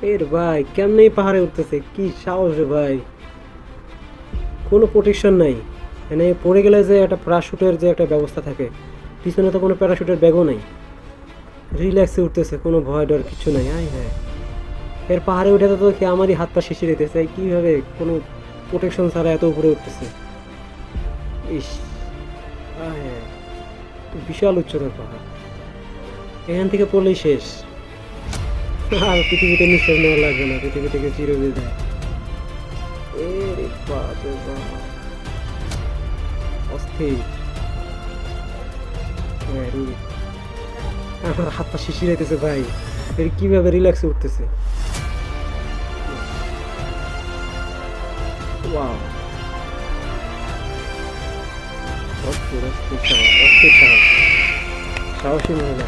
এর ভাই কেমনে এই পাহাড়ে উঠতেছে, কি সাহস রে ভাই, কোনো প্রোটেকশন নাই। মানে পড়ে গেলে যে একটা প্যারাশুটের যে একটা ব্যবস্থা থাকে, পিছনে তো কোনো প্যারাশুটের ব্যাগও নাই। রিল্যাক্সে উঠতেছে, কোনো ভয় ডর কিছু নাই। আয় হ্যাঁ, এর পাহাড়ে উঠে তো কি আমারই হাত পা শিশির দিতেছে, কীভাবে কোনো প্রোটেকশন ছাড়া এত উপরে উঠতেছে। ইস, আয় হ্যাঁ, বিশাল উচ্চতার পাহাড়, এখান থেকে পড়লেই শেষ। আর পৃথিবীতে নিঃশ্বাস নেওয়া লাগবে না, পৃথিবী থেকে চিরবিদায়। এরে বাপ রে বাপ, অস্থির। হ্যাঁ, আমার হাত পা শিশির হইতেছে ভাই, এর কিভাবে রিল্যাক্সে উঠতেছে। ওয়াও, অস্থির অস্থির সাহস, অস্থির সাহস, সাহসী মহিলা।